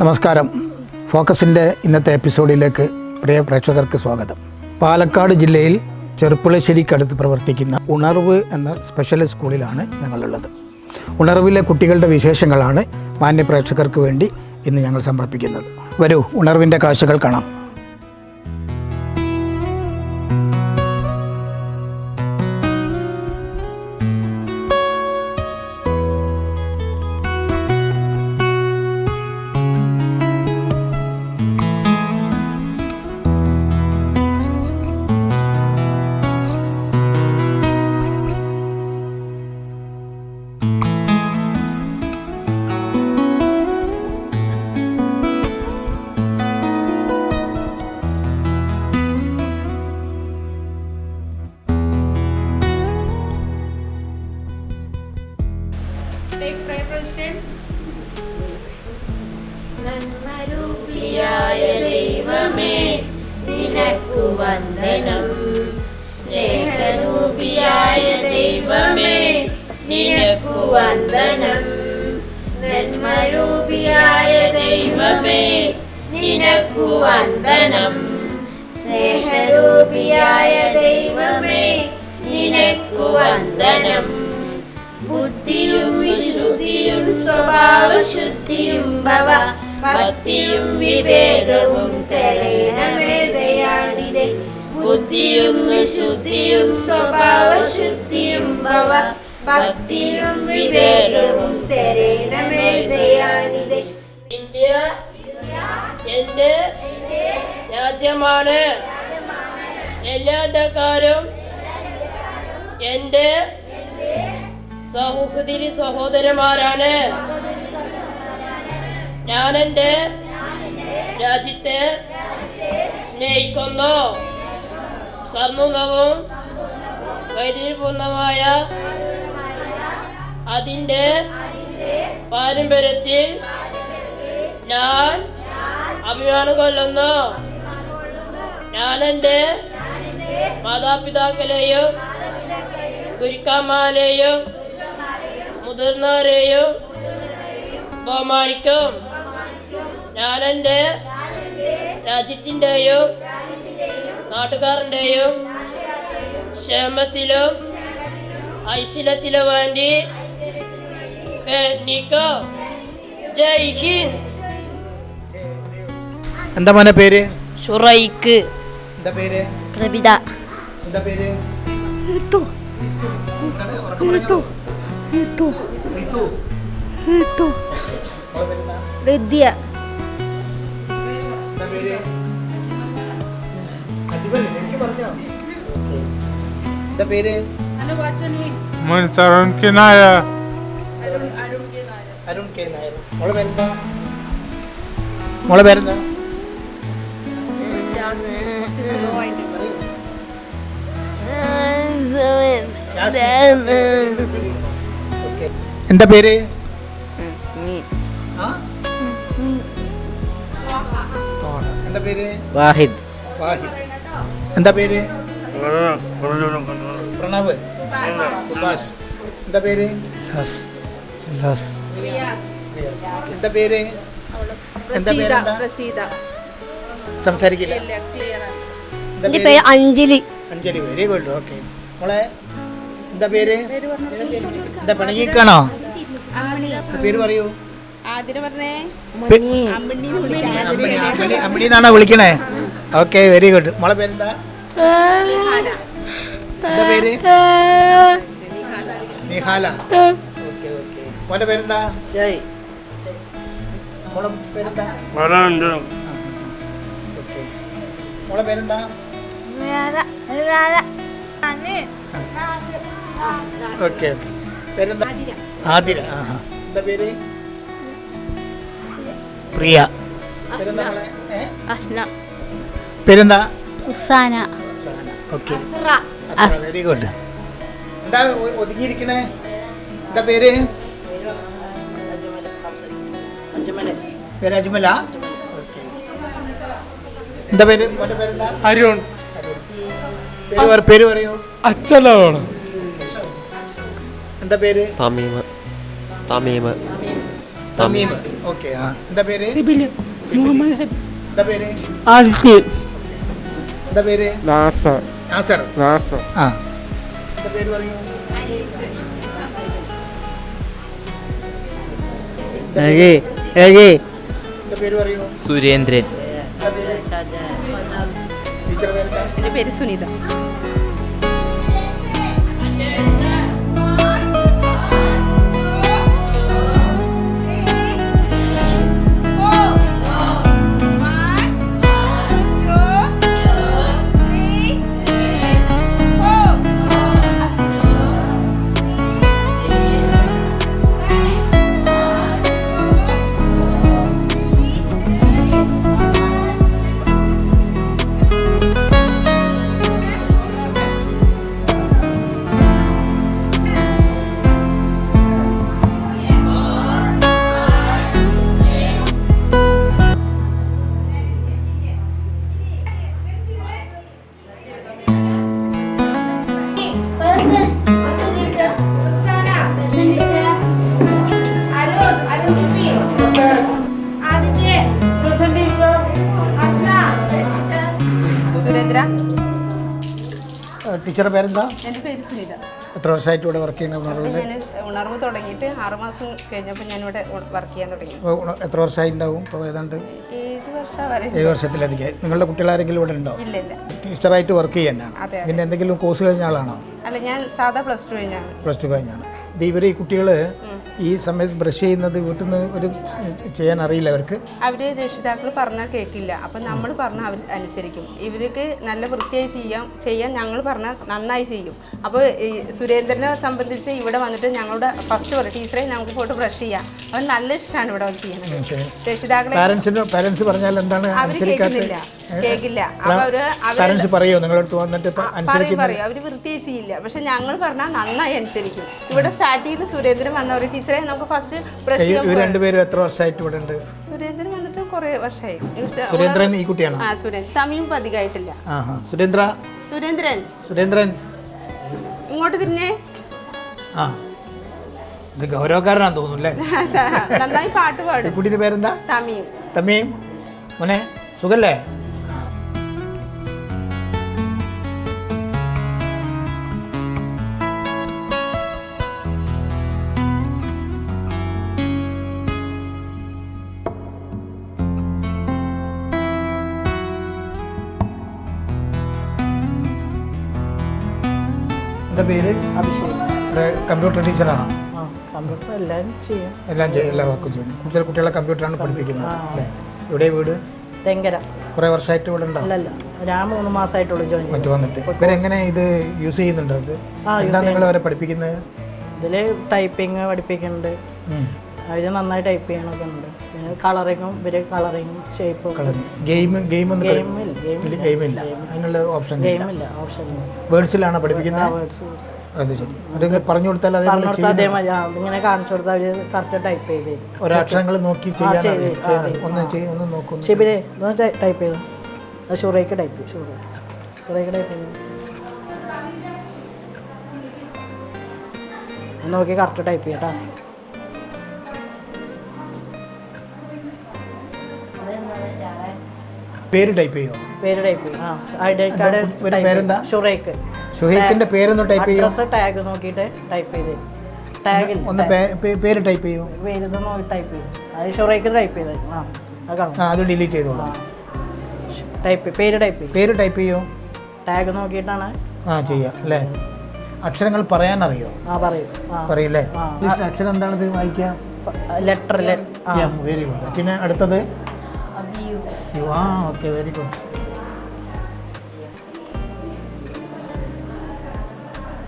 നമസ്കാരം. ഫോക്കസിൻ്റെ ഇന്നത്തെ എപ്പിസോഡിലേക്ക് പ്രിയ പ്രേക്ഷകർക്ക് സ്വാഗതം. പാലക്കാട് ജില്ലയിൽ ചെറുപ്പുളശ്ശേരിക്കടുത്ത് പ്രവർത്തിക്കുന്ന ഉണർവ് എന്ന സ്പെഷ്യൽ സ്കൂളിലാണ് ഞങ്ങളുള്ളത്. ഉണർവിലെ കുട്ടികളുടെ വിശേഷങ്ങളാണ് മാന്യ പ്രേക്ഷകർക്ക് വേണ്ടി ഇന്ന് ഞങ്ങൾ സമർപ്പിക്കുന്നത്. വരൂ, ഉണർവിൻ്റെ കാഴ്ചകൾ കാണാം. നന്മരൂപിയായ ദൈവമേ നിനക്കു വന്ദനം. സ്നേഹരൂപിയായ ദൈവമേ നിനക്കു വന്ദനം. നന്മരൂപിയായ ദൈവമേ നിനക്കു വന്ദനം. സ്നേഹരൂപിയായ ദൈവമേ നിനക്കു വന്ദനം. ബുദ്ധിയും വിശുദ്ധിയും സ്വഭാവശുദ്ധിയും ഭവ ഭക്തിയും വിവേകവും തരേണമേ ദയാനിധേ. ബുദ്ധിയും വിശുദ്ധിയും സ്വഭാവശുദ്ധിയും ഭവ ഭക്തിയും വിവേകവും തരേണമേ ദയാനിധേ. ഇന്ത്യ എന്റെ രാജ്യമാണ്. എല്ലാ ഇന്ത്യക്കാരും എന്റെ സഹോദരി സഹോദരന്മാരാണ്. ഞാൻ എൻ്റെ രാജ്യത്തെ സ്നേഹിക്കുന്നു. സമ്പൂർണ്ണവും വൈവിധ്യപൂർണമായ അതിൻ്റെ പാരമ്പര്യത്തിൽ ഞാൻ അഭിമാനം കൊള്ളുന്നു. ഞാൻ എൻ്റെ മാതാപിതാക്കളെയും ഗുരുക്കന്മാരെയും മുതിർന്നവരെയും ബഹുമാനിക്കും. ഞാൻ എൻ്റെ രാജ്യത്തിൻ്റെയും നാട്ടുകാരൻ്റെയും ക്ഷേമത്തിലും ഐശ്വര്യത്തിലും വേണ്ടി പ്രയത്നിക്കും. ജയ് ഹിന്ദ്. എന്താ മോനെ പേര്? ഷുറൈക്ക്. എന്താ പേര്? പ്രവിത. എന്താ പേര്? വിദ്യ. Arun K. Nair. Arun K Nair. മോളെ പേരെന്താ? മോളെ പേരെന്താ? എന്താ പേര്? എന്താ പേര്? വാഹിദ്. വാഹിദ്. എന്താ പേര്? പ്രണവ്. സുഭാഷ്. എന്താ പേര്? എന്താ പേര്? എന്താ പേര്? സംസാരിക്കില്ല. എൻ്റെ പേര് Anjali. Anjali. Very good. Okay. മോളെ എന്താ പേര്? എന്താ പണിക്കാണോ? പേര് പറയൂ. അമ്മിണി എന്നാണോ വിളിക്കണേ? Okay, very good. മോളെ പേരെന്താ? എന്താ പേര്? നിഹാല. Okay okay. മോന്റെ പേരെന്താ? ജയ്. മോളെ പേരെന്താ? ഓക്കെ. മോളെ പേരെന്താ? Okay okay. പേരെന്താ? ആതിര. ആഹാ. എന്താ പേര്? പ്രിയ. പേരെന്താ മോളെ? പേരെന്താ? ഉസാന. ഓക്കെ. Very good. എന്താ ഒതുങ്ങിയിരിക്കണേ? എന്താ പേര്? പേര് അജ്മല. ഓക്കെ. എന്താ പേര്? മോന്റെ പേരെന്താ? അരുൺ. പേര് പറയൂ. അച്ഛനാണ്. എന്താ പേര്? തമീമ. തമീമ. തമീമ്. ഓക്കെ. ആ എന്താ പേര്? സിബില് മുഹമ്മദ് സിബ്. എന്താ പേര്? ആദിത്യ. എന്താ പേര്? നാസർ. നാസർ. നാസർ. ആ എന്താ പേര് പറയൂ? എന്താ പേര് പറയൂ? സുരേന്ദ്രൻ. ടീച്ചർ പേരെന്താ? എൻ്റെ പേര് സുനിത. സുരേന്ദ്ര. ടീച്ചറുടെ പേരെന്താ? എൻ്റെ പേര് സുനിത. എത്ര വർഷമായിട്ട് ഇവിടെ വർക്ക് ചെയ്യുന്ന ഉണർവിൽ? ഞാൻ ഉണർവ് തുടങ്ങിയിട്ട് 6 മാസം കഴിഞ്ഞപ്പോൾ ഞാനിവിടെ വർക്ക് ചെയ്യാൻ തുടങ്ങി. എത്ര വർഷമായി ഉണ്ടാവും? ഇപ്പോൾ ഏതാണ്ട് 7 വർഷം വരെ. 7 വർഷത്തിലധികം. നിങ്ങളുടെ കുട്ടികളാരെങ്കിലും ഇവിടെ ഉണ്ടോ? ഇല്ല ഇല്ല. ടീച്ചറായിട്ട് വർക്ക് ചെയ്യാനാണ്. അതെ. പിന്നെ എന്തെങ്കിലും കോഴ്സ് കഴിഞ്ഞ ആളാണോ? അല്ല, ഞാൻ സാധാ +2 കഴിഞ്ഞാണ്. +2 കഴിഞ്ഞാണ്. ഇത് ഇവർ ഈ കുട്ടികൾ ഈ സമയത്ത് ബ്രഷ് ചെയ്യുന്നത് വീട്ടിൽ നിന്ന് ഒരു ചെയ്യാൻ അറിയില്ല അവർക്ക്. അവർ രക്ഷിതാക്കൾ പറഞ്ഞാൽ കേൾക്കില്ല. അപ്പം നമ്മൾ പറഞ്ഞാൽ അവർ അനുസരിക്കും. ഇവർക്ക് നല്ല വൃത്തിയായി ചെയ്യാൻ ഞങ്ങൾ പറഞ്ഞാൽ നന്നായി ചെയ്യും. അപ്പോൾ ഈ സുരേന്ദ്രനെ സംബന്ധിച്ച് ഇവിടെ വന്നിട്ട് ഞങ്ങളുടെ ഫസ്റ്റ് പറയും, ടീച്ചറെ നമുക്ക് പോയിട്ട് ബ്രഷ് ചെയ്യാം. അവൻ നല്ല ഇഷ്ടമാണ് ഇവിടെ വന്ന് ചെയ്യുന്നത്. രക്ഷിതാക്കളെ പാരൻസ് പറഞ്ഞാൽ എന്താണ് അവർ കേൾക്കില്ല. അപ്പോൾ പാരൻസ് പറയോ നിങ്ങളടുത്ത് വന്നിട്ട് പറയും അവർ വൃത്തിയായി ചെയ്യില്ല. പക്ഷെ ഞങ്ങൾ പറഞ്ഞാൽ നന്നായി അനുസരിക്കും. ഇവിടെ സ്റ്റാർട്ടിങ്ങിൽ സുരേന്ദ്രൻ വന്നവർ ടീച്ചറെ നമുക്ക് ഫസ്റ്റ് ബ്രഷ് ചെയ്യാം. ഇവർ രണ്ടുപേരും എത്ര വർഷമായിട്ട് ഇവിടെ ഉണ്ട്? സുരേന്ദ്രൻ വന്നിട്ട് കുറേ വർഷമായി. സുരേന്ദ്രൻ ഈ കുട്ടിയാണോ? ആ, സുരേന്ദ്രൻ. തമിഴും അധികമായിട്ടില്ല. സുരേന്ദ്രൻ ഇങ്ങോട്ട് തിരിഞ്ഞേ. ആ ഇത് ഗൗരവക്കാരനാന്ന് തോന്നുന്നു അല്ലേ? നന്നായി പാട്ട് പാടും. കുട്ടിയുടെ പേരെന്താ? തമീം. മോനെ സുഖല്ലേ? എന്താ പേര്? അഭിഷേക്. കമ്പ്യൂട്ടർ ടീച്ചറാണോ? കമ്പ്യൂട്ടർ എല്ലാം ചെയ്യും. എല്ലാ വർക്കും ചെയ്യുന്നു. കൂടുതൽ കുട്ടികളെ കമ്പ്യൂട്ടറാണ് പഠിപ്പിക്കുന്നത് അല്ലേ? ഇവിടെ വീട് തെങ്കര. കുറേ വർഷമായിട്ട് ഇവിടെ ഉണ്ടോ? അല്ലല്ല, ഞാൻ 3 മാസമായിട്ടുള്ളൂ ജോയിൻ ചെയ്തു. വന്നിട്ട് ഇവരെങ്ങനെ ഇത് യൂസ് ചെയ്യുന്നുണ്ടോ? ഇത് എന്താ നിങ്ങൾ അവരെ പഠിപ്പിക്കുന്നത്? ഇതിൽ ടൈപ്പിങ് പഠിപ്പിക്കുന്നുണ്ട്. അവർ നന്നായി ടൈപ്പ് ചെയ്യാനൊക്കെ ഉണ്ട്. പിന്നെ കളറിങ്ങും കളറിങ്ങും ഷേപ്പും. ഗെയിമില്ല. അതിനുള്ള ഓപ്ഷൻ വേർഡ്സിലാണോ പഠിപ്പിക്കുന്നത്? അത് ശരി. അവർക്ക് പറഞ്ഞു കൊടുത്താൽ അതേമാതിരി ഇങ്ങനെ കാണിച്ചു കൊടുത്താൽ അവർ കറക്റ്റ് ടൈപ്പ് ചെയ്ത് തരും. ഒരക്ഷരങ്ങൾ നോക്കി ഒന്ന് നോക്കും. ശിബിരെ ടൈപ്പ് ചെയ്തു. അത് ഷുറേക്ക് ടൈപ്പ് ചെയ്യും. ഷുറേക്ക് ടൈപ്പ് ചെയ്തു നോക്കി കറക്റ്റ് ടൈപ്പ് ചെയ്യട്ടാ. പേര് ടൈപ്പ് ചെയ്യോ? പേര് ടൈപ്പ് ചെയ്യും. ഐഡന്റി കാർഡ് പേരെന്താ? ഷുറേക്ക്. ഷുഹൈക്കിന്റെ പേരൊന്ന് ടൈപ്പ് ചെയ്യോ? അഡ്രസ് ടാഗ് നോക്കിയിട്ട് ടൈപ്പ് ചെയ്ത് ടാഗിൽ ഒന്ന് പേര് ടൈപ്പ് ചെയ്യോ? പേര് നോക്കി ടൈപ്പ് ചെയ്യും. അത് ഷുറേക്ക് ടൈപ്പ് ചെയ്ത് അത് ഡിലീറ്റ് ചെയ്തോളൂ. പേര് ടൈപ്പ് ചെയ്യും. പേര് ടൈപ്പ് ചെയ്യോ? ടാഗ് നോക്കിയിട്ടാണ് ചെയ്യാം അല്ലേ? അക്ഷരങ്ങൾ പറയാനറിയോ? പറയും. പറയില്ലേ? അക്ഷരം എന്താണിത് വായിക്കാം? ലെറ്റർ. Very good. പിന്നെ അടുത്തത് ഓക്കെ, വെരി ഗുഡ്.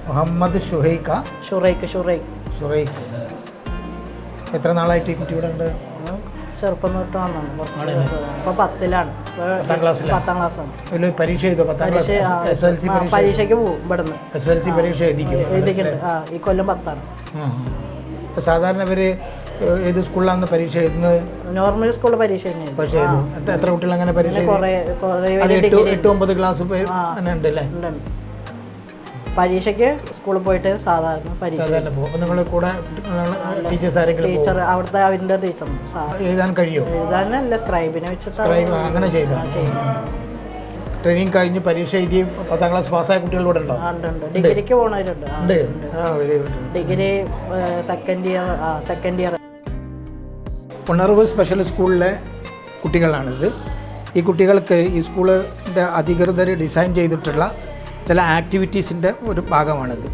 മുഹമ്മദ് ഷുറൈഖ്. എത്ര നാളായിട്ട് ഈ കുട്ടി ഇവിടെ ഉണ്ട്? ചെറുപ്പം തൊട്ട് വന്നാണ്. ഇപ്പൊ 10ലാണ്. 10ാം ക്ലാസ്സാണ്. പരീക്ഷ എഴുതോ? പരീക്ഷയ്ക്ക് പോകും ഇവിടുന്ന്. SSLC പരീക്ഷ എഴുതിക്കുന്നുണ്ട്. ഈ കൊല്ലം 10ആണ്. സാധാരണ ഇവര് ഏത് സ്കൂളിലാണ് പരീക്ഷ എഴുതുന്നത്? നോർമൽ സ്കൂളിൽ പരീക്ഷ തന്നെയാണ്. പക്ഷേ എത്ര കുട്ടികൾ അങ്ങനെ പരീക്ഷ? 8-9 ക്ലാസ് ഉണ്ട് അല്ലേ? പരീക്ഷയ്ക്ക് സ്കൂളിൽ പോയിട്ട് സാധാരണ പരീക്ഷ സാധാരണ പോകും. അപ്പോൾ നിങ്ങൾ കൂടെ ടീച്ചേഴ്സ് ആരെങ്കിലും ടീച്ചർ അവിടുത്തെ അവൻ്റെ ടീച്ചർ എഴുതാൻ കഴിയുമോ? എഴുതാനല്ല സ്ക്രൈബിനെ വെച്ചിട്ട് അങ്ങനെ ചെയ്താൽ ട്രെയിനിങ് കഴിഞ്ഞ് പരീക്ഷ എഴുതി 10ാം ക്ലാസ് പാസ്സായ കുട്ടികളിവിടെ ഉണ്ടോ? ഉണ്ട് ഡിഗ്രിക്ക് പോണവരുണ്ട്. Very good. Degree second year. Unarvu special സ്കൂളിലെ കുട്ടികളാണിത്. ഈ കുട്ടികൾക്ക് ഈ സ്കൂളിൻ്റെ അധികൃതർ ഡിസൈൻ ചെയ്തിട്ടുള്ള ചില ആക്ടിവിറ്റീസിൻ്റെ ഒരു ഭാഗമാണിത്.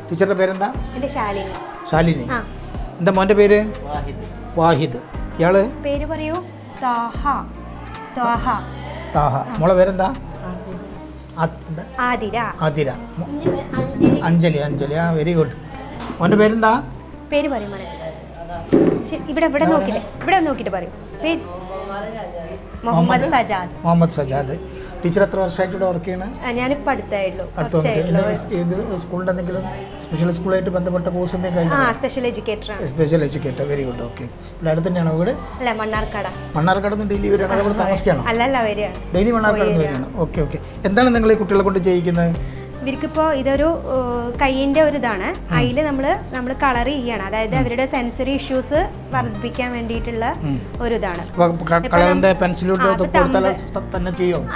ടീച്ചറുടെ പേരെന്താ? എൻ്റെ ശാലിനി. ശാലിനി. എന്താ മോൻ്റെ പേര്? വാഹിദ്. ഇയാൾ പേര് പറയൂ. താഹ. മോളെ പേരെന്താ? ആതിര. അഞ്ജലി. Very good. മോൻ്റെ പേരെന്താ? പേര് പറയും മോനെ. ഇവിടെ നോക്കിയിട്ട് പറയും. പേര് മുഹമ്മദ് സജാദ്. ടീച്ചർ എത്ര വർഷമായിട്ട് ഇവിടെ വർക്ക് ചെയ്യണേ? ഞാനിപ്പോൾ അടുത്തായിട്ടുള്ളൂ. ഏത് സ്കൂളിൻ്റെ എന്തെങ്കിലും സ്പെഷ്യൽ സ്കൂളായിട്ട് ബന്ധപ്പെട്ട കോഴ്സ് എന്തെങ്കിലും? Special educator. Very good. Okay. ഇവിടെ അടുത്ത് തന്നെയാണോ വീട്? അല്ല, മണ്ണാർക്കാട് നിന്ന് ഡെയിലി വരികയാണ്? ഇവിടെ താമസിക്കണം? അല്ല, വരികയാണ്. ഡെയിലി മണ്ണാർക്കാട് നിന്ന് വരികയാണ്. ഓക്കെ. എന്താണ് നിങ്ങൾ ഈ കുട്ടികളെ കൊണ്ട് ചെയ്യിക്കുന്നത്? ഇവർക്കിപ്പോൾ ഇതൊരു കയ്യിൻ്റെ ഒരു ഇതാണ്. അതിൽ നമ്മൾ കളർ ചെയ്യണം. അതായത് അവരുടെ സെൻസറി ഇഷ്യൂസ് വർദ്ധിപ്പിക്കാൻ വേണ്ടിയിട്ടുള്ള ഒരു ഇതാണ്.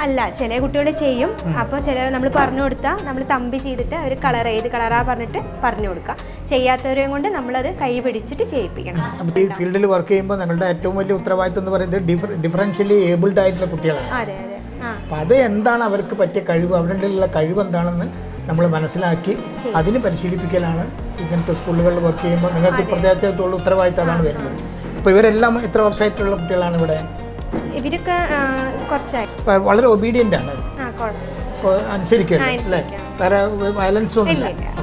അല്ല, ചില കുട്ടികൾ ചെയ്യും. അപ്പോൾ ചില നമ്മൾ പറഞ്ഞു കൊടുത്താൽ നമ്മൾ തമ്പി ചെയ്തിട്ട് അവർ ഏത് കളറാ പറഞ്ഞിട്ട് പറഞ്ഞു കൊടുക്കുക. ചെയ്യാത്തവരെയും കൊണ്ട് നമ്മളത് കൈ പിടിച്ചിട്ട് ചെയ്യിപ്പിക്കണം. ഈ ഫീൽഡിൽ വർക്ക് ചെയ്യുമ്പോൾ നിങ്ങളുടെ ഏറ്റവും വലിയ ഉത്തരവാദിത്വം എന്ന് പറയുന്നത് ഡിഫറൻഷ്യലി ഏബിൾഡ് ആയിട്ടുള്ള കുട്ടികളാണ്. അതെ. അപ്പം അത് എന്താണ് അവർക്ക് പറ്റിയ കഴിവ്, അവരുടെ ഉള്ള കഴിവ് എന്താണെന്ന് നമ്മൾ മനസ്സിലാക്കി അതിന് പരിശീലിപ്പിക്കലാണ് ഇങ്ങനത്തെ സ്കൂളുകളിൽ വർക്ക് ചെയ്യുമ്പോൾ നിങ്ങൾക്ക് പ്രത്യേകിച്ചുള്ള ഉത്തരവാദിത്തം അതാണ് വരുന്നത്. അപ്പോൾ ഇവരെല്ലാം എത്ര വർഷമായിട്ടുള്ള കുട്ടികളാണ് ഇവിടെ? ഇവരൊക്കെ കുറച്ചായി. വളരെ ഒബീഡിയൻ്റ് ആണ്, അനുസരിക്കണം അല്ലേ? വേറെ വയലൻസ് ഒന്നുമില്ല.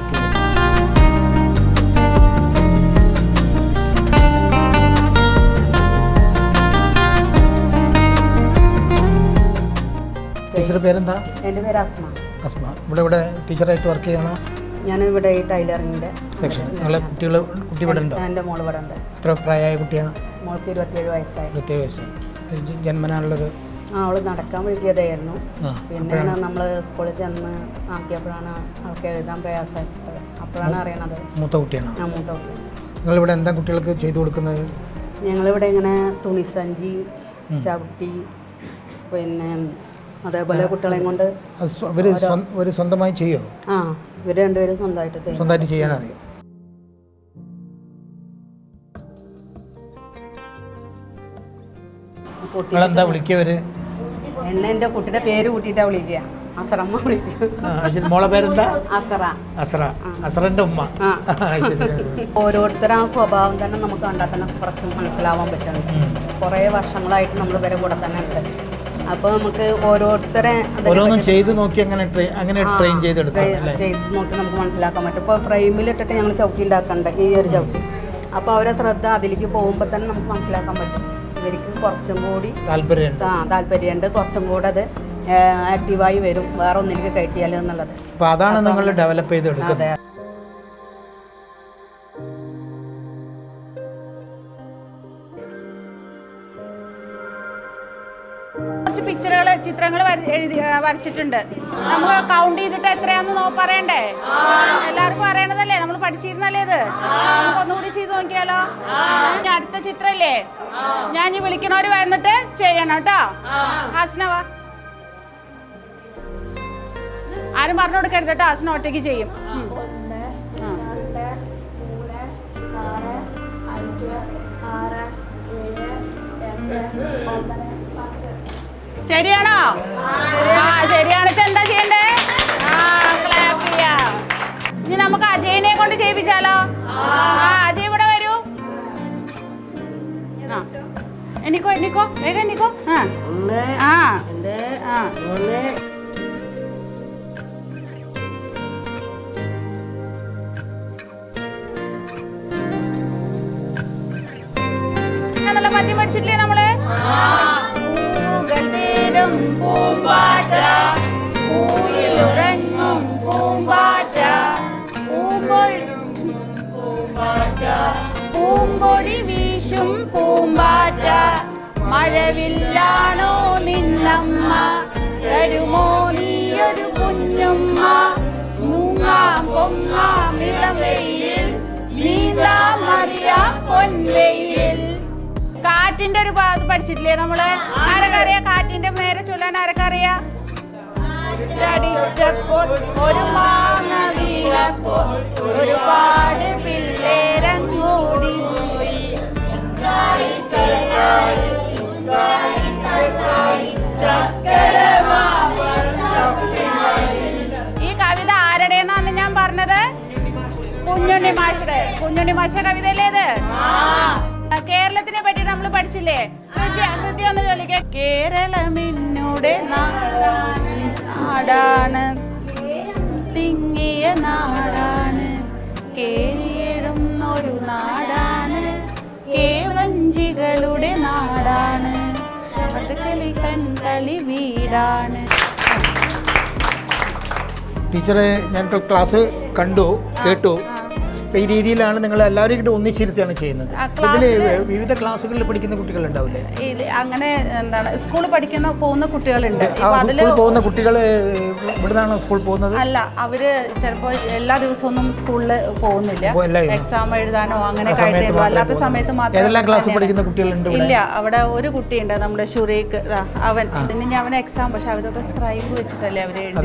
ടീച്ചറുടെ പേരെന്താ? എൻ്റെ പേര് അസ്മ. ഇവിടെ ടീച്ചറായിട്ട് വർക്ക് ചെയ്യണോ? ഞാനിവിടെ ഈ ടൈലറിങ്ങിൻ്റെ സെക്ഷൻ. നിങ്ങളെ കുട്ടി ഇവിടെ ഉണ്ടോ? എൻ്റെ മോൾ ഇവിടെ ഉണ്ട്. എത്ര പ്രായമായ കുട്ടിയാണ്? മോൾക്ക് 27 വയസ്സായി. 27 വയസ്സായി. ജന്മനാളുള്ളൊരു അവൾ നടക്കാൻ വൈകിയതായിരുന്നു. പിന്നെയാണ് നമ്മൾ സ്കൂളിൽ ചെന്ന് ആക്കിയപ്പോഴാണ് അവൾക്ക് എഴുതാൻ പ്രയാസമായിട്ടത്. അപ്പോഴാണ് അറിയണത്. മൂത്ത കുട്ടിയാണ്? മൂത്ത കുട്ടി. നിങ്ങളിവിടെ എന്താ കുട്ടികൾക്ക് ചെയ്തു കൊടുക്കുന്നത്? ഞങ്ങളിവിടെ ഇങ്ങനെ തുണിസഞ്ചി, ചവിട്ടി, പിന്നെ അതേപോലെ കുട്ടികളെയും കൊണ്ട് അവർ സ്വന്തമായി ചെയ്യോ? ഇവർ രണ്ടുപേരും സ്വന്തമായിട്ട് ചെയ്യാനറിയും. എന്താ വിളിക്കവര്? എൻ്റെ കുട്ടിയുടെ പേര് കൂട്ടിയിട്ടാ വിളിക്കുക. അസറമ്മ വിളിക്കുക. മോളെ പേരെന്താ? അസറന്റെ ഉമ്മ. ഓരോരുത്തരും ആ സ്വഭാവം തന്നെ നമുക്ക് കണ്ടാൽ തന്നെ കുറച്ച് മനസ്സിലാവാൻ പറ്റുന്നുണ്ട്. കുറേ വർഷങ്ങളായിട്ട് നമ്മൾ ഇവരെ കൂടെ തന്നെ ഉണ്ട്. അപ്പോൾ നമുക്ക് ഓരോന്നും ചെയ്ത് നോക്കി അങ്ങനെ ട്രെയിൻ ചെയ്ത് നോക്കി നമുക്ക് മനസ്സിലാക്കാൻ പറ്റും. ഇപ്പോൾ ഫ്രെയിമിലിട്ടിട്ട് ഞങ്ങൾ ചവിട്ടി ഉണ്ടാക്കണ്ട, ഈ ഒരു ചവിട്ടി. അപ്പോൾ അവരെ ശ്രദ്ധ അതിലേക്ക് പോകുമ്പോൾ തന്നെ നമുക്ക് മനസ്സിലാക്കാൻ പറ്റും ഇവർക്ക് കുറച്ചും കൂടി താല്പര്യമുണ്ട്, കുറച്ചും കൂടെ അത് ആക്റ്റീവായി വരും വേറെ ഒന്നിലേക്ക് കയറ്റിയാലോ എന്നുള്ളത്. അപ്പോൾ അതാണ് നിങ്ങൾ ഡെവലപ്പ് ചെയ്തെടുക്കുന്നത്. അതെ. ചിത്രങ്ങൾ വരച്ചിട്ടുണ്ട്. നമ്മൾ കൗണ്ട് ചെയ്തിട്ട് എത്രയാന്ന് പറയണ്ടേ? എല്ലാവർക്കും അറിയണതല്ലേ, നമ്മൾ പഠിച്ചിരുന്നല്ലേ ഇത്. നമുക്ക് ഒന്നുകൂടി ചെയ്ത് നോക്കിയാലോ? അടുത്ത ചിത്രല്ലേ, ഞാൻ ഈ വിളിക്കണവര് വന്നിട്ട് ചെയ്യണം കേട്ടോ. ഹാസ്നവാ, ആരും പറഞ്ഞു കൊടുക്കരുത് കേട്ടോ. ഹാസ്ന ഒറ്റയ്ക്ക് ചെയ്യും. ശരിയാണോ? ശരിയാണ്. എന്താ ചെയ്യണ്ടേ? ക്ലാപ്പ് ചെയ്യാം. ഇനി നമുക്ക് അജയനെ കൊണ്ട് ചെയ്യിപ്പിച്ചാലോ? അജയ് ഇവിടെ വരൂ. എണ്ണിക്കോ വേഗം എണ്ണിക്കോ. നല്ല പദ്യം പഠിച്ചിട്ടില്ലേ നമ്മള്? പൂമ്പാറ്റ പൂയിലുറങ്ങും പൂമ്പാറ്റ പൂമ്പൊടി വീശും പൂമ്പാറ്റ മഴവില്ലാണോ നിന്നമ്മ തരുമോ നീയൊരു കുഞ്ഞുമ്മ മൂങ്ങാ പൊങ്ങാമിളം വെയിൽ നീന്താമറിയാം പൊൻവെയിൽ. കാറ്റിന്റെ ഒരു ഭാഗത്ത് പഠിച്ചിട്ടില്ലേ നമ്മള്? ആരൊക്കറിയാ കാറ്റിന്റെ മേരെ ചൊല്ലാൻ? ആരൊക്കറിയാ? ടിച്ചപ്പോൾ ഒരു മാങ്ങ വീണപ്പോൾ ഒരുപാട് പിള്ളേരങ്ങോടി. ഈ കവിത ആരുടേന്നാണ് ഞാൻ പറഞ്ഞത്? കുഞ്ഞുണ്ണി മാഷയുടെ. കുഞ്ഞുണ്ണി മാഷ കവിതയല്ലേ ഇത്? കേരളത്തിനെ പറ്റി നമ്മൾ പഠിച്ചില്ലേ? ഹൃദയ ഒന്ന് ചൊല്ലിക്കേ. കേരളമിന്നൂടെ നാടാണ്, തിങ്ങിയ നാടാണ്, കേഴിയിടുന്നൊരു നാടാണ്, കേവഞ്ചികളുടെ നാടാണ്, കളി കൺകളി വീടാണ്. ടീച്ചറെ ഞാൻ ക്ലാസ് കണ്ടു കേട്ടു. ഈ രീതിയിലാണ് നിങ്ങൾ എല്ലാവരും കൂടി ഒന്നിച്ചിരുത്തിയാണ് ചെയ്യുന്നത്. ഇതിൽ വിവിധ ക്ലാസ്സുകളിൽ പഠിക്കുന്ന കുട്ടികളുണ്ടാവില്ലേ? അങ്ങനെ എന്താണ് സ്കൂളിൽ പോകുന്ന കുട്ടികളുണ്ട്. പോകുന്ന കുട്ടികൾ ഇവിടുന്നാണ് സ്കൂൾ പോകുന്നത്? അല്ല, അവര് ചിലപ്പോൾ എല്ലാ ദിവസവും സ്കൂളിൽ പോകുന്നില്ല. എക്സാം എഴുതാനോ അങ്ങനെ അല്ലാത്ത സമയത്ത് മാത്രം ക്ലാസ് പഠിക്കുന്ന കുട്ടികളുണ്ട്. ഇല്ല, അവിടെ ഒരു കുട്ടിയുണ്ട് നമ്മുടെ ഷുറേക്ക്. അവൻ ഇനി അവന് എക്സാം, പക്ഷെ അവരൊക്കെ സ്ക്രൈബ് വെച്ചിട്ടല്ലേ അവര് എഴുതി.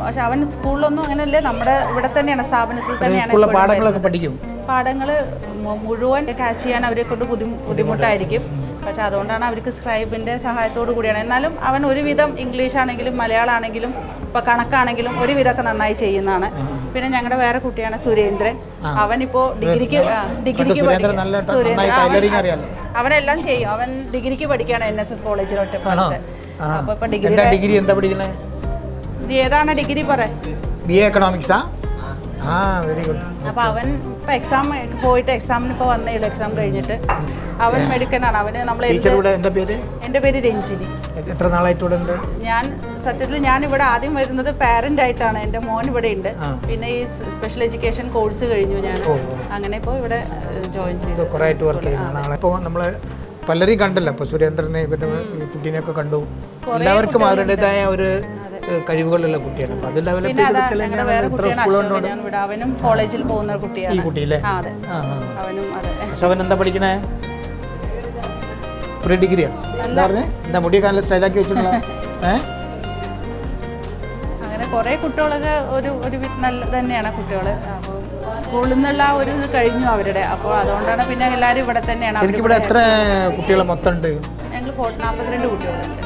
പക്ഷെ അവൻ സ്കൂളിലൊന്നും അങ്ങനെയല്ലേ, നമ്മുടെ ഇവിടെ തന്നെയാണ്, സ്ഥാപനത്തിൽ തന്നെയാണ് പാഠങ്ങളൊക്കെ പഠിക്കും. പാഠങ്ങൾ മുഴുവൻ ക്യാച്ച് ചെയ്യാൻ അവരെ കൊണ്ട് ബുദ്ധിമുട്ടായിരിക്കും. പക്ഷെ അതുകൊണ്ടാണ് അവർക്ക് സ്ക്രൈബിന്റെ സഹായത്തോടു കൂടിയാണ്. എന്നാലും അവൻ ഒരുവിധം ഇംഗ്ലീഷ് ആണെങ്കിലും മലയാളം ആണെങ്കിലും ഇപ്പൊ കണക്കാണെങ്കിലും ഒരുവിധമൊക്കെ നന്നായി ചെയ്യുന്നതാണ്. പിന്നെ ഞങ്ങളുടെ വേറെ കുട്ടിയാണ് സുരേന്ദ്രൻ. അവനിപ്പോ ഡിഗ്രിക്ക് അവനെല്ലാം ചെയ്യും. അവൻ ഡിഗ്രിക്ക് പഠിക്കുകയാണ് NSS കോളേജിൽ ഒറ്റപ്പാലത്ത്. അപ്പൊ ഇപ്പൊ ഡിഗ്രി എന്താ പഠിക്കണേ? ഏതാണ് ഡിഗ്രി? BA എക്കണോമിക്സാ? Very good. അപ്പൊ അവൻ ഇപ്പൊ എക്സാം പോയിട്ട് എക്സാമിന് ഇപ്പൊ വന്നേ ഉള്ളൂ. എക്സാം കഴിഞ്ഞിട്ട് അവൻ മെഡിക്കലാണ്. അവന് നമ്മൾ എൻ്റെ പേര് രഞ്ജിനി. എത്ര നാളായിട്ട് ഇവിടെ ഉണ്ട്? ഞാൻ സത്യത്തിൽ ഞാൻ ഇവിടെ ആദ്യം വരുന്നത് പാരന്റ് ആയിട്ടാണ്. എൻ്റെ മോൻ ഇവിടെ ഉണ്ട്. പിന്നെ ഈ സ്പെഷ്യൽ എഡ്യൂക്കേഷൻ കോഴ്സ് കഴിഞ്ഞു ഞാൻ. അങ്ങനെ ഇപ്പോൾ ഇവിടെ ജോയിൻ ചെയ്തു. കുറേ ആയിട്ട് വർക്ക് ചെയ്യുന്നതാണ്. ഇപ്പോൾ നമ്മൾ പലരെയും കണ്ടല്ലോ. ഇപ്പോൾ സുരേന്ദ്രനെ ഇവരുടെ കുട്ടീനെയൊക്കെ കണ്ടു. എല്ലാവർക്കും അവരുടേതായ ഒരു കഴിവുകളുള്ള കുട്ടിയാണ്. അപ്പോൾ അത് ഡെവലപ്പ് അവനും കോളേജിൽ പോകുന്ന കുട്ടിയാണ്. ഈ കുട്ടിയില്ലേ? അവനും അതെ. പക്ഷെ അവൻ എന്താ പഠിക്കണേ? പ്രീ ഡിഗ്രിയാണ്. എന്താ പറഞ്ഞേ? എന്താ മുടിയൊക്കെ നല്ല സ്റ്റൈലാക്കി വെച്ചിട്ടുള്ള? അങ്ങനെ കുറേ കുട്ടികളൊക്കെ ഒരു നല്ല തന്നെയാണ് കുട്ടികൾ. അപ്പോൾ സ്കൂളിൽ നിന്നുള്ള ഒരു ഇത് കഴിഞ്ഞു അവരുടെ. അപ്പോൾ അതുകൊണ്ടാണ് പിന്നെ എല്ലാവരും ഇവിടെ തന്നെയാണ്. ഇവിടെ എത്ര കുട്ടികൾ മൊത്തം ഉണ്ട്? ഞങ്ങൾ 42 കുട്ടികളുണ്ട്.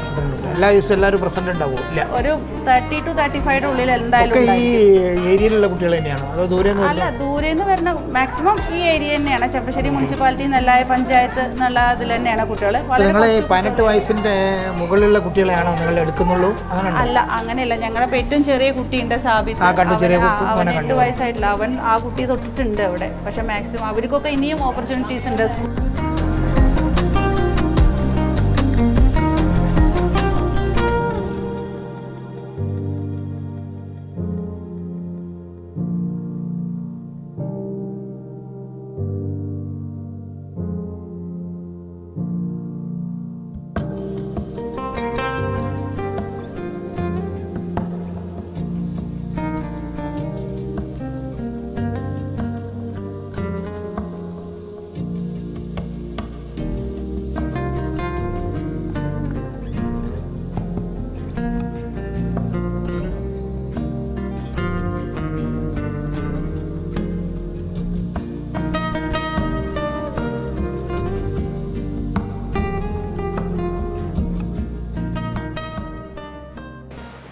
എല്ലാ ദിവസവും എല്ലാവരും പ്രസന്റ് ഉണ്ടാവും? ഇല്ല, ഒരു 30 to 35 ഉള്ളിൽ എന്തായാലും. ഈ ഏരിയയിലുള്ള കുട്ടികൾ തന്നെയാണോ അതോ ദൂരെ? അല്ല, ദൂരെ നിന്ന് വരുന്ന മാക്സിമം ഈ ഏരിയ തന്നെയാണ്. ചെർപ്പശ്ശേരി മുനിസിപ്പാലിറ്റി നെല്ലായ പഞ്ചായത്ത് എന്നുള്ള അതിൽ തന്നെയാണ് കുട്ടികൾ. 18 വയസ്സിന്റെ മുകളിലുള്ള കുട്ടികളെയാണോ നിങ്ങൾ എടുക്കുന്നുള്ളൂ? അല്ല, അങ്ങനെയല്ല. ഞങ്ങളുടെ ഏറ്റവും ചെറിയ കുട്ടിയുണ്ട് സാബിത്ത്. അവൻ 8 വയസ്സായിട്ടില്ല. അവൻ ആ കുട്ടി തൊട്ടിട്ടുണ്ട് അവിടെ. പക്ഷെ മാക്സിമം അവർക്കൊക്കെ ഇനിയും ഓപ്പർച്യൂണിറ്റീസ് ഉണ്ട്.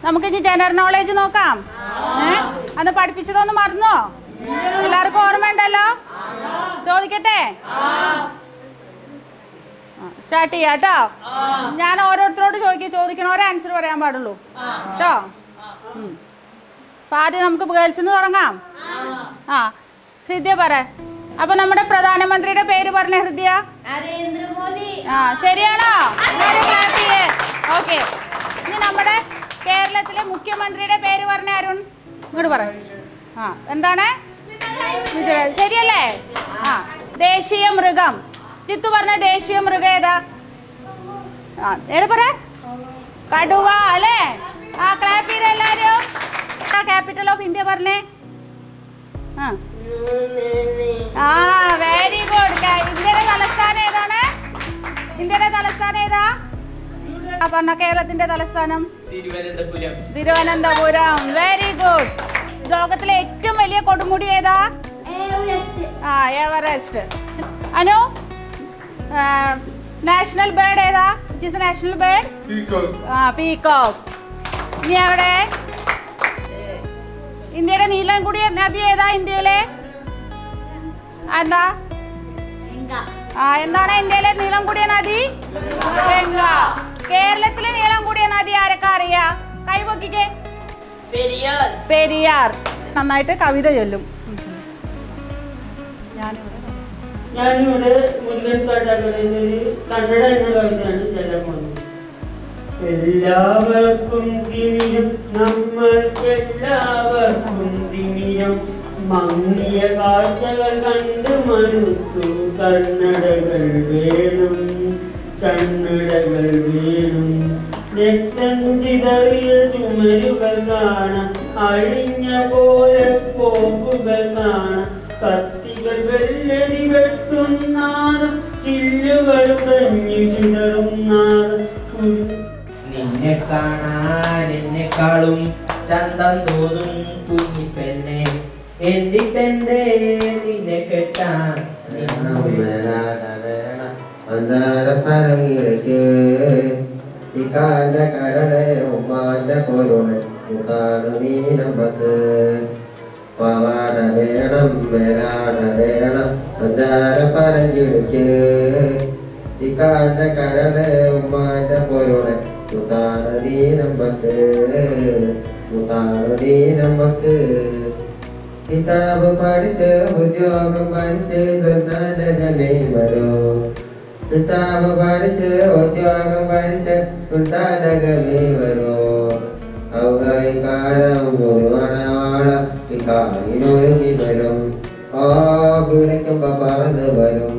നമുക്കിനി ജനറൽ നോളേജ് നോക്കാം. അന്ന് പഠിപ്പിച്ചതൊന്ന് മറന്നോ? എല്ലാവർക്കും ഓർമ്മ ഉണ്ടല്ലോ? ചോദിക്കട്ടെ? സ്റ്റാർട്ട് ചെയ്യാം കേട്ടോ. ഞാൻ ഓരോരുത്തരോട് ചോദിക്കണ ഓരോ ആൻസർ പറയാൻ പാടുള്ളൂ കേട്ടോ. അപ്പൊ ആദ്യം നമുക്ക് ഗേൾസിൽ നിന്ന് തുടങ്ങാം. ഹൃദയ പറ. അപ്പൊ നമ്മുടെ പ്രധാനമന്ത്രിയുടെ പേര് പറഞ്ഞ ഹൃദയ? നരേന്ദ്രമോദി. ശരിയാണോ? ഓക്കെ. ഇനി നമ്മുടെ കേരളത്തിലെ മുഖ്യമന്ത്രിയുടെ പേര് പറഞ്ഞ അരുൺ ഇങ്ങോട്ട് പറ. എന്താണ്? ശരിയല്ലേ? ദേശീയ മൃഗം ചിത്തു പറഞ്ഞ ദേശീയ മൃഗം ഏതാ? നേരെ പറ. കടുവ അല്ലേ? ക്ലാപ്പ് ചെയ്ത എല്ലാരും. ക്യാപിറ്റൽ ഓഫ് ഇന്ത്യ പറഞ്ഞേ. ആ വെരി ഗുഡ്. ഇന്ത്യയുടെ തലസ്ഥാനം ഏതാണ്? ഇന്ത്യയുടെ തലസ്ഥാനം ഏതാ? പറഞ്ഞ കേരളത്തിന്റെ തലസ്ഥാനം തിരുവനന്തപുരം. Very good. ലോകത്തിലെ ഏറ്റവും വലിയ കൊടുമുടി ഏതാ? ആ എവറസ്റ്റ്. അനു, നാഷണൽ ബേർഡ് ഏതാ? National bird peacock. ഇനി എവിടെ? ഇന്ത്യയുടെ നീളം കൂടിയ നദി ഏതാ? ഇന്ത്യയിലെ എന്താ? എന്താണ് ഇന്ത്യയിലെ നീളം കൂടിയ നദി? ഗംഗ. കേരളത്തിലെ നീളം കൂടിയ നദി ആരൊക്കെ അറിയാ? കൈപൊക്കിക്കേ. പെരിയാർ. പെരിയാർ. നന്നായിട്ട് കവിത ചൊല്ലും. ഞാനിവിടെ മുല്ലക്കാട്ടകടയിൽ കന്നഡ എന്ന കവിതയാണ് ചൊല്ലാൻ പോകുന്നത്. എല്ലാവർക്കും തിമിരം, നമ്മൾക്കെല്ലാവർക്കും തിമിരം, മങ്ങിയ കാഴ്ചകൾ കണ്ട് മടുത്തു, കണ്ണടകൾ വേണം, കണ്ണടകൾ വേണം. രക്തം ചിതറിയ ചുമരുകൾ കാണാം, അഴിഞ്ഞ പോലെ പോക്കുകൾ കാണാം, കത്തികൾ വെള്ളരി വെട്ടുന്നാറും ചില്ലുകൾ ഉടഞ്ഞു ചിതറുന്നാറും. നിന്നെ കാണാൻ എന്നെക്കാളും ചന്തം തോന്നും കുഞ്ഞിപ്പെണ്ണെ, എന്നിട്ടെന്തേ നിന്നെ കെട്ടാൻ മന്ദാരപ്പരങ്ങിലേക്ക് ഇക്കാന്റെ കരടെ ഉമ്മാന്റെ പൊരുളെ മുഖാണ് നീ നമ്മക്ക്. പവാട വേണം മേലാട വേണം മന്ദാരപ്പരങ്ങിലേക്ക് ഇക്കാന്റെ കരടെ ഉമ്മാന്റെ പൊരുളെ മുഖാണ് നീ നമ്മക്ക്, മുഖാണ് നീ നമ്മക്ക്. കിതാബ് പഠിച്ച് ഉദ്യോഗം പഠിച്ച് സുൽത്താനകമേ വരോ, കിതാബ് പഠിച്ച് ഉദ്യോഗം പഠിച്ച് സുൽത്താനകമേ വരോ. ഔകായി കാലം ഗുരുവണവാളം കായിനൊരുങ്ങി വരും, ആ വിളിക്കുമ്പോ പറന്ന് വരും.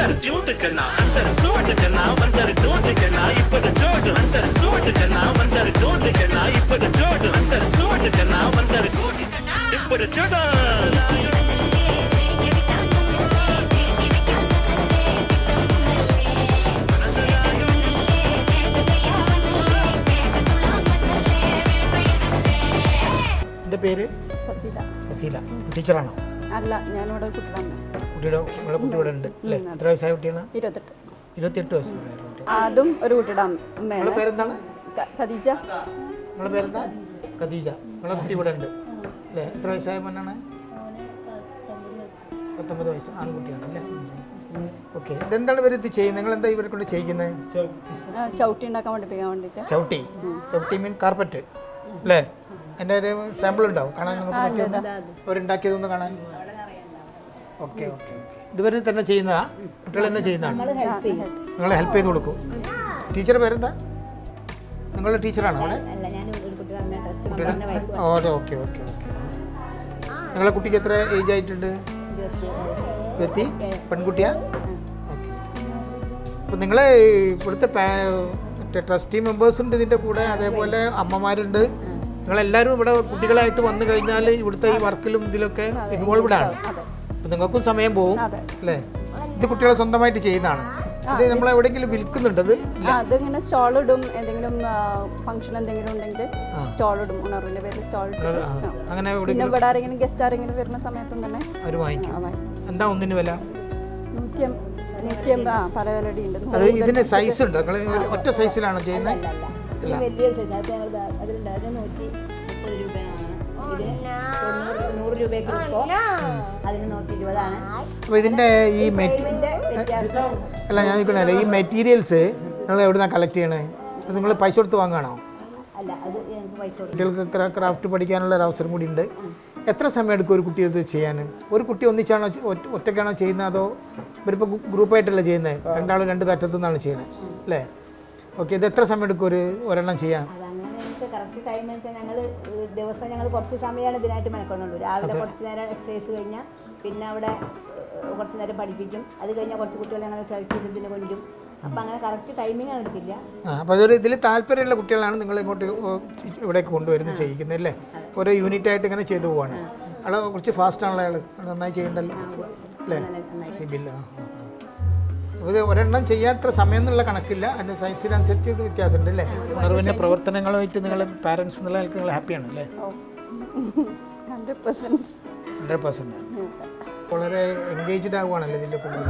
under झूठ करना अंदर सोट करना अंदर डोट करना इपड़ जोड़ अंदर सोट करना अंदर डोट करना इपड़ जोड़ अंदर सोट करना अंदर डोट करना इपड़ जोड़ എൻ്റെ പേര് ഫസീല. ഫസീല. ടീച്ചറാണോ? അല്ല, ഞാനിവിടെ കുട്ടിയുടെ നിങ്ങളുടെ കുട്ടി ഇവിടെ ഉണ്ട് അല്ലേ? എത്ര വയസ്സായ കുട്ടിയാണ്? 28. 28 വയസ്സുള്ള കുട്ടി. അതും ഒരു കുട്ടിയുടെ നിങ്ങളുടെ അമ്മയാണ്. പേരെന്താണ്? ഖദീജ. നിങ്ങളുടെ പേരെന്താ? ഖദീജ. നിങ്ങളുടെ കുട്ടി ഇവിടെ ഉണ്ട് അല്ലേ? എത്ര വയസ്സായ മോനാണ്? 19 വയസ്സ്. ആൺകുട്ടിയാണ് അല്ലേ? ഓക്കെ. ഇതെന്താണ് ഇവർ ഇത് ചെയ്യുന്നത്? നിങ്ങൾ എന്താ ഇവരെ കൊണ്ട് ചെയ്യിക്കുന്നത്? ചവിട്ടി ഉണ്ടാക്കാൻ പഠിപ്പിക്കാൻ വേണ്ടിയിട്ട്. ചവിട്ടി? ചവിട്ടി മീൻ കാർപ്പറ്റ് അല്ലേ? എൻ്റെ ഒരു സാമ്പിൾ ഉണ്ടാവും കാണാൻ നമുക്ക് പറ്റുന്ന അവരുണ്ടാക്കിയതൊന്ന് കാണാൻ. Okay okay okay. ഇതുവരെ തന്നെ ചെയ്യുന്നതാ? കുട്ടികൾ തന്നെ ചെയ്യുന്നതാണ്? നിങ്ങൾ ഹെൽപ്പ് ചെയ്ത് കൊടുക്കും. ടീച്ചറുടെ പേരെന്താ? നിങ്ങളുടെ ടീച്ചറാണോ അവിടെ? Okay okay okay okay. നിങ്ങളെ കുട്ടിക്ക് എത്ര ഏജ് ആയിട്ടുണ്ട്? 20. പെൺകുട്ടിയാ? ഓക്കെ. അപ്പോൾ നിങ്ങളെ ഇവിടുത്തെ മറ്റേ ട്രസ്റ്റി മെമ്പേഴ്സ് ഉണ്ട് ഇതിൻ്റെ കൂടെ, അതേപോലെ അമ്മമാരുണ്ട്. നിങ്ങളെല്ലാവരും ഇവിടെ കുട്ടികളായിട്ട് വന്നു കഴിഞ്ഞാൽ ഇവിടുത്തെ ഈ വർക്കിലും ഇതിലൊക്കെ ഇൻവോൾവ്ഡ് ആണ്. അപ്പം നിങ്ങൾക്കും സമയം പോകും അല്ലേ? ഇത് കുട്ടികളെ സ്വന്തമായിട്ട് ചെയ്യുന്നതാണ്. ഇത് നമ്മൾ എവിടെയെങ്കിലും വിൽക്കുന്നുണ്ട്? അതിങ്ങനെ സ്റ്റോൾ ഇടും. എന്തെങ്കിലും ഫംഗ്ഷൻ എന്തെങ്കിലും ഉണ്ടെങ്കിൽ സ്റ്റോൾ ഇടും. ഉണർവിന്റെ പേരിൽ സ്റ്റോൾ ഇടും. അങ്ങനെ പിന്നെ ഇവിടെ ആരെങ്കിലും ഗസ്റ്റ് ആരെങ്കിലും വരുന്ന സമയത്തും തന്നെ അവർ വാങ്ങിക്കും. എന്താ ഒന്നിന് വില? 150. പല വിലടി ഉണ്ട്. അത് ഇതിന് സൈസ് ഉണ്ട്? നിങ്ങൾ ഒറ്റ സൈസിലാണോ ചെയ്യുന്നത്? അല്ല, വലിയൊരു സൈസ്. അതിലുണ്ട്. അതിന് 130 രൂപയാണ്. ഇത് 100 രൂപയ്ക്ക് ഇപ്പോൾ അതിന് 120 അപ്പോൾ ഇതിൻ്റെ ഈ അല്ല ഞാൻ നിൽക്കണല്ലേ, ഈ മെറ്റീരിയൽസ് നിങ്ങൾ എവിടെ നിന്നാണ് കളക്ട് ചെയ്യണേ? നിങ്ങൾ പൈസ കൊടുത്ത് വാങ്ങുകയാണോ? അല്ല, അത് ഞങ്ങൾക്ക് പൈസ കൊടുക്കും. കുട്ടികൾക്ക് ക്രാഫ്റ്റ് പഠിക്കാനുള്ള ഒരു അവസരം കൂടി ഉണ്ട്. എത്ര സമയം എടുക്കും ഒരു കുട്ടി ഇത് ചെയ്യാൻ? ഒരു കുട്ടി ഒന്നിച്ചാണോ ഒറ്റയ്ക്കാണോ ചെയ്യുന്നത്, അതോ ഇവരിപ്പോൾ ഗ്രൂപ്പായിട്ടല്ലേ ചെയ്യുന്നത്? രണ്ടാളും രണ്ട് തറ്റത്തു നിന്നാണ് ചെയ്യുന്നത് അല്ലേ? ഓക്കെ. ഇത് എത്ര സമയം എടുക്കും ഒരെണ്ണം ചെയ്യാൻ? അതങ്ങനെ ഞങ്ങൾക്ക് കറക്റ്റ് ടൈം വെച്ചാൽ ദിവസം ഞങ്ങൾ കുറച്ച് സമയമാണ് ഇതിനായിട്ട് മെനക്കൊണ്ടുള്ളൂ. രാവിലെ കുറച്ച് നേരം എക്സസൈസ് കഴിഞ്ഞാൽ പിന്നെ അവിടെ കുറച്ച് നേരം പഠിപ്പിക്കും. അത് കഴിഞ്ഞാൽ കുറച്ച് കുട്ടികളെ ഞങ്ങൾ സെലക്ട് ചെയ്തിട്ട് കൊണ്ടും. അപ്പം അങ്ങനെ കറക്റ്റ് ടൈമിംഗ് എടുക്കില്ല. അപ്പോൾ അതൊരു ഇതിൽ താല്പര്യമുള്ള കുട്ടികളാണ് നിങ്ങൾ ഇങ്ങോട്ട് ഇവിടേക്ക് കൊണ്ടുവരുന്നത് ചെയ്യിക്കുന്നത് അല്ലേ? ഓരോ യൂണിറ്റായിട്ട് ഇങ്ങനെ ചെയ്തു പോവാണ്. അയാൾ കുറച്ച് ഫാസ്റ്റാണല്ലോ, അയാൾ നന്നായി ചെയ്യണ്ടല്ലോ അല്ലേ? ഷിബില്ല. അപ്പോൾ ഇത് ഒരെണ്ണം ചെയ്യാൻ എത്ര സമയം എന്നുള്ള കണക്കില്ല, അതിൻ്റെ സൈസിനനുസരിച്ച് വ്യത്യാസമുണ്ട് അല്ലേ? ഉണർവിൻ്റെ പ്രവർത്തനങ്ങളുമായിട്ട് നിങ്ങൾ പാരൻസ് എന്നുള്ള നിലക്ക് നിങ്ങൾ ഹാപ്പിയാണ് അല്ലേ? 100%. വളരെ എൻഗേജ്ഡ് ആവുകയാണല്ലോ ഇതിൻ്റെ കൂടുതൽ.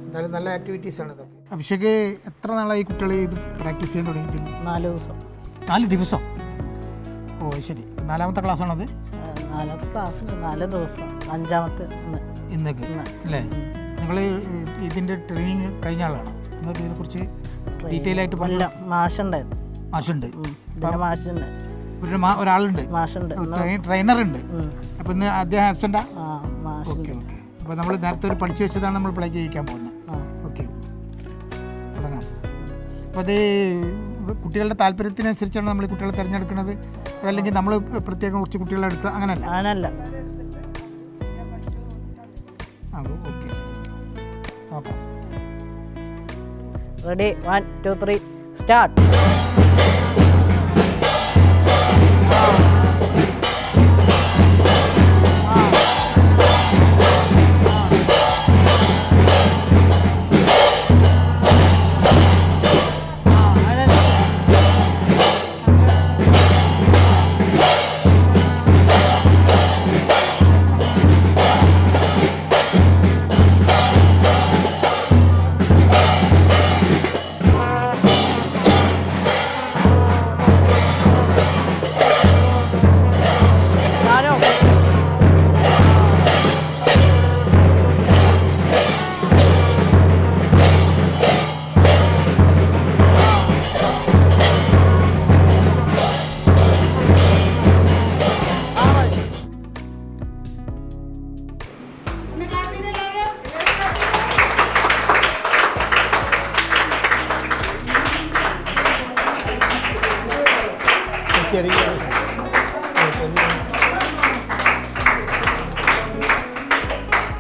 എന്തായാലും നല്ല ആക്ടിവിറ്റീസാണ് ഇതൊക്കെ. അഭിഷേക്, എത്ര നാളായി കുട്ടികൾ ഇത് പ്രാക്ടീസ് ചെയ്യാൻ തുടങ്ങിയിട്ട്? 4 ദിവസം. 4 ദിവസം? ഓ ശരി. 4ാമത്തെ ക്ലാസ്സാണത്? 4ാമത്തെ ക്ലാസ് 4 ദിവസം. 5ാമത്തെ ഇന്നേക്ക് അല്ലേ? നിങ്ങൾ ഇതിൻ്റെ ട്രെയിനിങ് കഴിഞ്ഞ ആളാണോ? നിങ്ങൾക്ക് ഇതിനെക്കുറിച്ച് ഡീറ്റെയിൽ ആയിട്ട് പറഞ്ഞില്ല? മാഷുണ്ടായിരുന്നു. മാഷുണ്ട്? മാഷുണ്ട്. ഒരാളുണ്ട്? മാഷുണ്ട്. ട്രെയിനറുണ്ട്. അപ്പോൾ ഇന്ന് അദ്ദേഹം ആബ്സെൻ്റാ? Okay okay. അപ്പോൾ നമ്മൾ നേരത്തെ ഒരു പഠിച്ചു വെച്ചതാണ് നമ്മൾ പ്ലേ ചെയ്യിക്കാൻ പോകുന്നത്. ഓക്കെ, തുടങ്ങാം. അപ്പോൾ അത് കുട്ടികളുടെ താല്പര്യത്തിനനുസരിച്ചാണ് നമ്മൾ കുട്ടികളെ തിരഞ്ഞെടുക്കുന്നത്, അതല്ലെങ്കിൽ നമ്മൾ പ്രത്യേകം കുറച്ച് കുട്ടികളെ എടുക്കുക അങ്ങനെയല്ല? അങ്ങനല്ല. ഓക്കെ, നോക്കാം. റെഡി? 1 2 3 സ്റ്റാർട്ട്.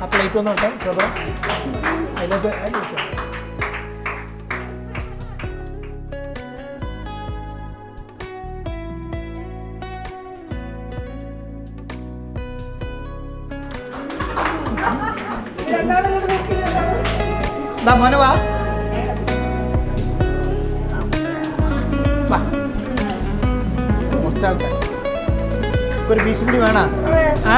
അപ്പോൾ ലൈറ്റ് ഒന്നും ഇട്ടോ ചെറുപ്പം അതിലേക്ക് മോനെ വാ മുറിച്ചാൾത്തെ ഒരു പീസ് കൂടി വേണ ആ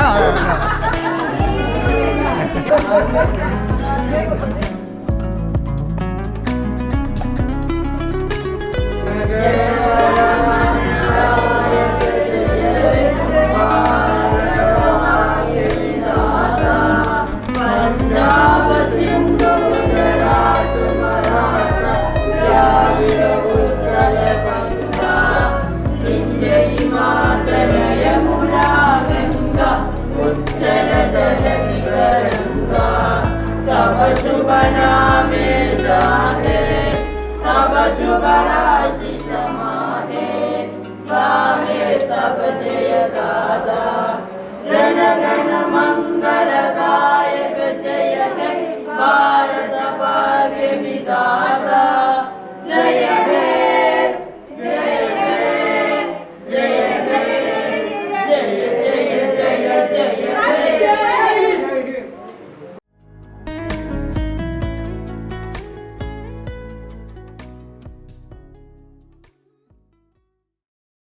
जनगण मंगलदायक जय हे भारत भाग्य विधाता